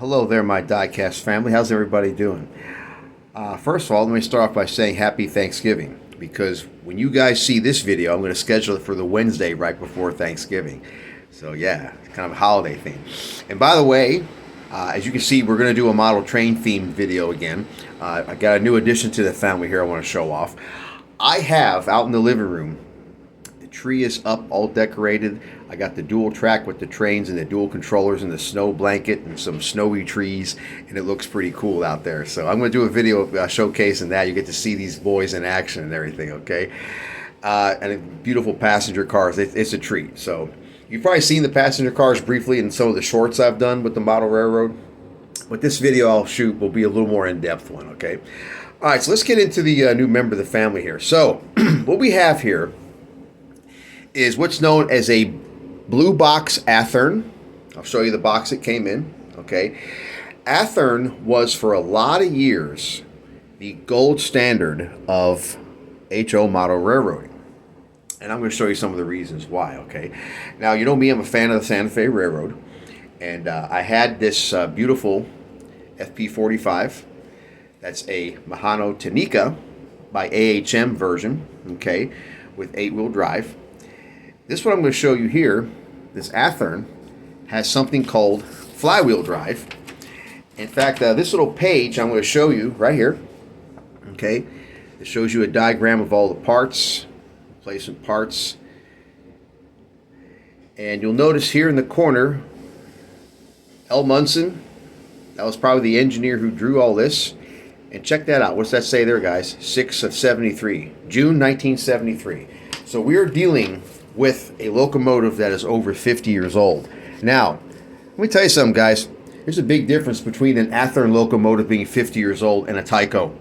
Hello there, my diecast family. How's everybody doing? First of all, let me start off by saying Happy Thanksgiving, because when you guys see this video, I'm going to schedule it for the Wednesday right before Thanksgiving. So yeah, it's kind of a holiday theme. And by the way, as you can see, we're going to do a model train themed video again. I got a new addition to the family here I want to show off. I have out in the living room, the tree is up, all decorated. I got the dual track with the trains and the dual controllers and the snow blanket and some snowy trees, and it looks pretty cool out there. So I'm going to do a video showcasing that. You get to see these boys in action and everything, okay? And beautiful passenger cars. It's a treat. So you've probably seen the passenger cars briefly in some of the shorts I've done with the model railroad. But this video I'll shoot will be a little more in-depth one, okay? All right, so let's get into the new member of the family here. So what we have here is what's known as a Blue Box Athearn. I'll show you the box it came in, okay? Athearn was for a lot of years the gold standard of HO model railroading. And I'm going to show you some of the reasons why, okay? Now, you know me, I'm a fan of the Santa Fe Railroad. And I had this beautiful FP45. That's a Mahano Tanika by AHM version, okay, with 8-wheel drive. This one I'm going to show you here, this Athearn, has something called flywheel drive. In fact, this little page I'm going to show you right here, okay, it shows you a diagram of all the parts, replacement parts. And you'll notice here in the corner, L. Munson, that was probably the engineer who drew all this. And check that out. What's that say there, guys? 6 of 73, June 1973. So we're dealing with a locomotive that is over 50 years old. Now, let me tell you something, guys. There's a big difference between an Athearn locomotive being 50 years old and a Tyco.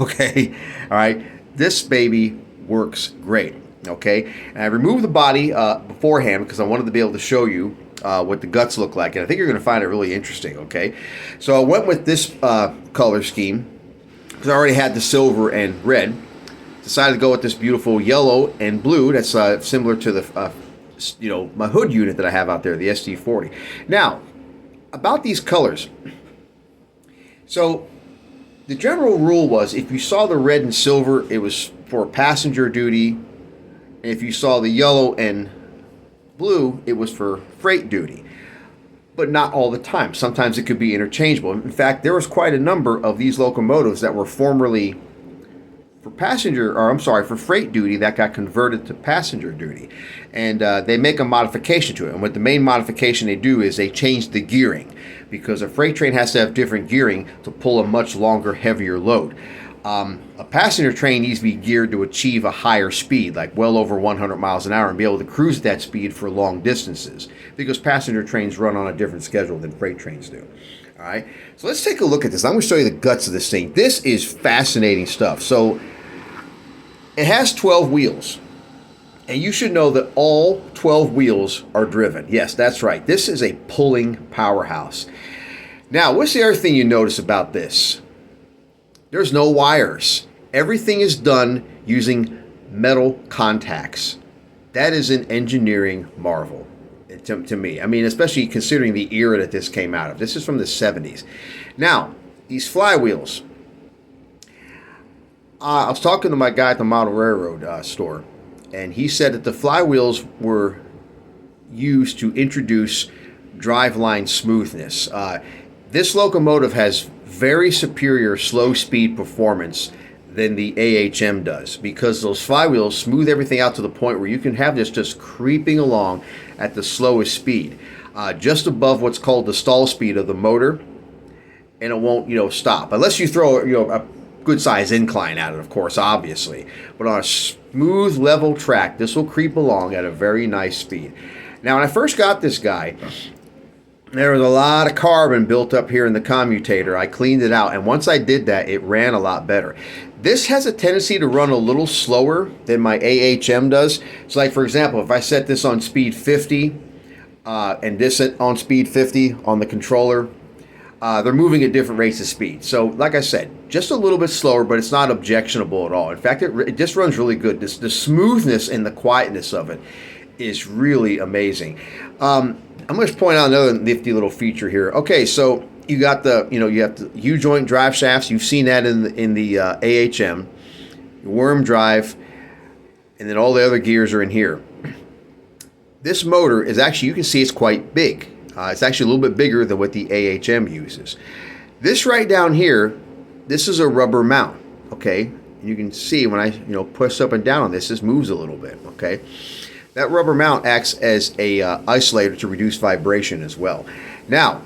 Okay? All right? This baby works great. Okay? And I removed the body beforehand because I wanted to be able to show you what the guts look like. And I think you're going to find it really interesting. Okay? So I went with this color scheme because I already had the silver and red. Decided to go with this beautiful yellow and blue that's similar to the my hood unit that I have out there, the SD40. Now, about these colors. So the general rule was if you saw the red and silver, it was for passenger duty. And if you saw the yellow and blue, it was for freight duty. But not all the time. Sometimes it could be interchangeable. In fact, there was quite a number of these locomotives that were formerly for freight duty that got converted to passenger duty. And they make a modification to it. And what the main modification they do is they change the gearing, because a freight train has to have different gearing to pull a much longer, heavier load. A passenger train needs to be geared to achieve a higher speed, like well over 100 miles an hour, and be able to cruise at that speed for long distances, because passenger trains run on a different schedule than freight trains do. All right, so let's take a look at this. I'm going to show you the guts of this thing. This is fascinating stuff. So it has 12 wheels, and you should know that all 12 wheels are driven. Yes, that's right. This is a pulling powerhouse. Now, what's the other thing you notice about this? There's no wires. Everything is done using metal contacts. That is an engineering marvel to me. I mean, especially considering the era that this came out of. This is from the 70s. Now, these flywheels. I was talking to my guy at the model railroad store, and he said that the flywheels were used to introduce driveline smoothness. This locomotive has very superior slow speed performance than the AHM does, because those flywheels smooth everything out to the point where you can have this just creeping along at the slowest speed, just above what's called the stall speed of the motor, and it won't stop unless you throw a good size incline at it, of course, obviously. But on a smooth, level track, this will creep along at a very nice speed. Now, when I first got this guy, there was a lot of carbon built up here in the commutator. I cleaned it out, and once I did that, it ran a lot better. This has a tendency to run a little slower than my AHM does. So, like, for example, if I set this on speed 50 and this on speed 50 on the controller, they're moving at different rates of speed. So, like I said, just a little bit slower, but it's not objectionable at all. In fact, it just runs really good. The smoothness and the quietness of it is really amazing. I'm going to point out another nifty little feature here. Okay, so you got the, you have the U-joint drive shafts. You've seen that in the AHM, worm drive, and then all the other gears are in here. This motor is actually, you can see it's quite big. It's actually a little bit bigger than what the AHM uses. This right down here, this is a rubber mount, okay? You can see when I, push up and down on this, this moves a little bit, okay? That rubber mount acts as a isolator to reduce vibration as well. Now,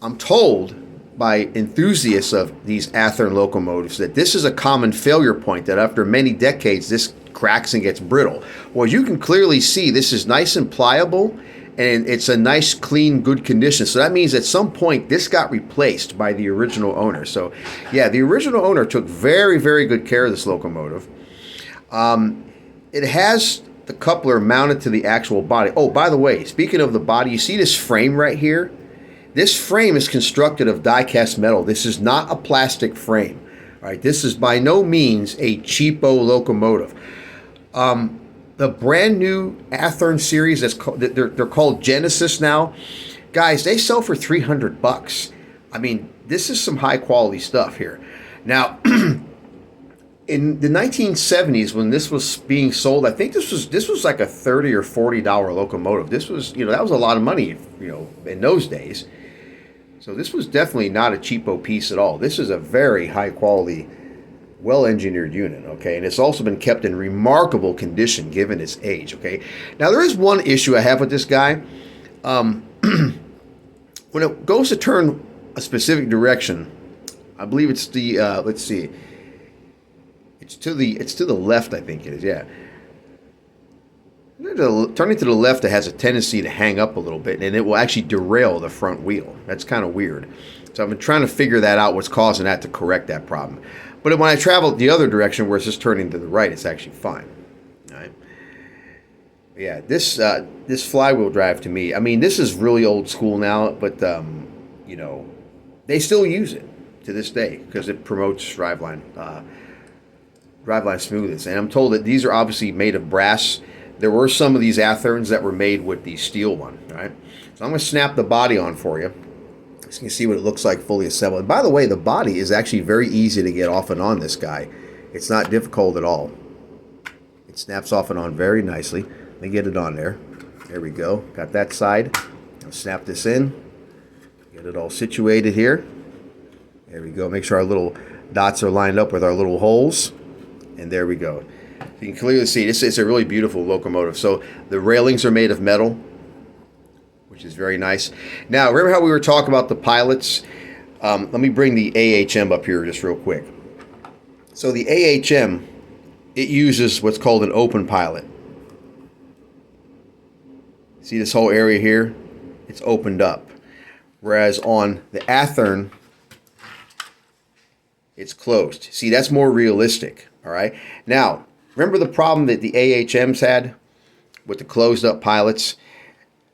I'm told by enthusiasts of these Athearn locomotives that this is a common failure point, that after many decades, this cracks and gets brittle. Well, you can clearly see this is nice and pliable, and it's a nice, clean, good condition. So that means at some point this got replaced by the original owner. So yeah, the original owner took very, very good care of this locomotive. It has the coupler mounted to the actual body. Oh, by the way, speaking of the body, you see this frame right here? This frame is constructed of die-cast metal. This is not a plastic frame. All right, this is by no means a cheapo locomotive. The brand new Athearn series, they're called Genesis now. Guys, they sell for $300. I mean, this is some high quality stuff here. Now, in the 1970s, when this was being sold, I think this was like a $30 or $40 locomotive. This was, that was a lot of money, in those days. So this was definitely not a cheapo piece at all. This is a very high quality, well-engineered unit, okay? And it's also been kept in remarkable condition given its age, okay? Now, there is one issue I have with this guy. When it goes to turn a specific direction, I believe it's the, let's see, it's to the left, I think it is, yeah. Turning to the left, it has a tendency to hang up a little bit, and it will actually derail the front wheel. That's kind of weird. So I've been trying to figure that out, what's causing that, to correct that problem. But when I travel the other direction, where it's just turning to the right, it's actually fine. All right. Yeah, this flywheel drive, to me, I mean, this is really old school now, but they still use it to this day because it promotes driveline smoothness. And I'm told that these are obviously made of brass. There were some of these Athearns that were made with the steel one. All right. So I'm going to snap the body on for you, so you can see what it looks like fully assembled. And by the way, the body is actually very easy to get off and on this guy. It's not difficult at all. It snaps off and on very nicely. Let me get it on there. There we go. Got that side. I'll snap this in. Get it all situated here. There we go. Make sure our little dots are lined up with our little holes. And there we go. You can clearly see this is a really beautiful locomotive. So the railings are made of metal, which is very nice. Now, remember how we were talking about the pilots? Let me bring the AHM up here just real quick. So the AHM, it uses what's called an open pilot. See this whole area here? It's opened up. Whereas on the Athearn, it's closed. See, that's more realistic, all right? Now, remember the problem that the AHMs had with the closed up pilots?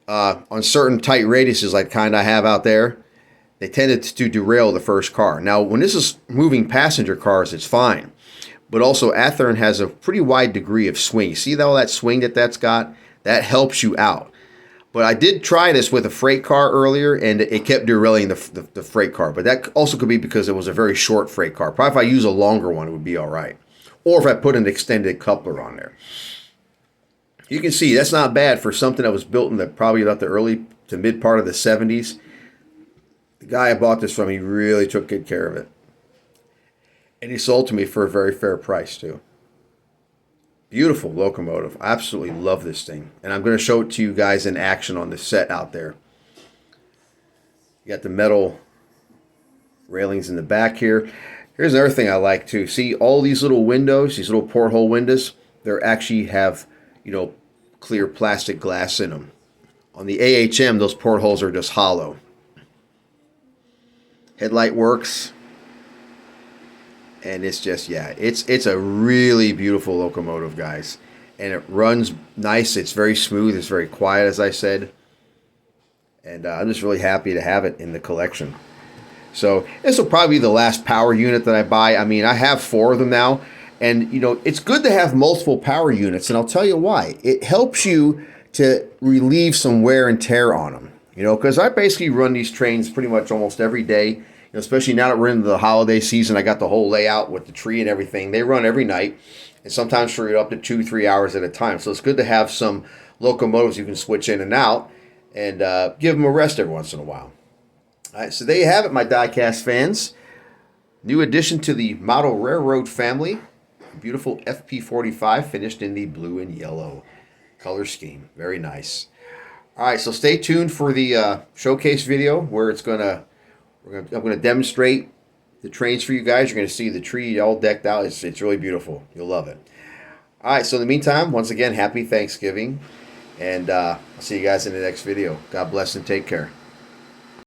On certain tight radiuses like kind I have out there, they tended to derail the first car. Now, when this is moving passenger cars, it's fine. But also, Athearn has a pretty wide degree of swing. You see all that swing that's got? That helps you out. But I did try this with a freight car earlier, and it kept derailing the freight car. But that also could be because it was a very short freight car. Probably if I use a longer one, it would be all right. Or if I put an extended coupler on there. You can see that's not bad for something that was built in probably about the early to mid part of the 70s. The guy I bought this from, he really took good care of it. And he sold to me for a very fair price too. Beautiful locomotive. I absolutely love this thing. And I'm going to show it to you guys in action on the set out there. You got the metal railings in the back here. Here's another thing I like too. See all these little windows, these little porthole windows? They actually have, clear plastic glass in them. On the AHM, those portholes are just hollow. Headlight works. And it's just, yeah, it's a really beautiful locomotive, guys. And it runs nice. It's very smooth. It's very quiet, as I said. And I'm just really happy to have it in the collection. So this will probably be the last power unit that I buy. I mean, I have 4 of them now. And, it's good to have multiple power units. And I'll tell you why. It helps you to relieve some wear and tear on them. You know, because I basically run these trains pretty much almost every day. You know, especially now that we're into the holiday season, I got the whole layout with the tree and everything. They run every night, and sometimes for up to 2-3 hours at a time. So it's good to have some locomotives you can switch in and out, and give them a rest every once in a while. All right, so there you have it, my diecast fans. New addition to the model railroad family. Beautiful FP45 finished in the blue and yellow color scheme. Very nice. All right, so stay tuned for the showcase video where I'm gonna demonstrate the trains for you guys. You're gonna see the tree all decked out. It's really beautiful. You'll love it. All right, so in the meantime, once again, happy Thanksgiving, and I'll see you guys in the next video. God bless and take care.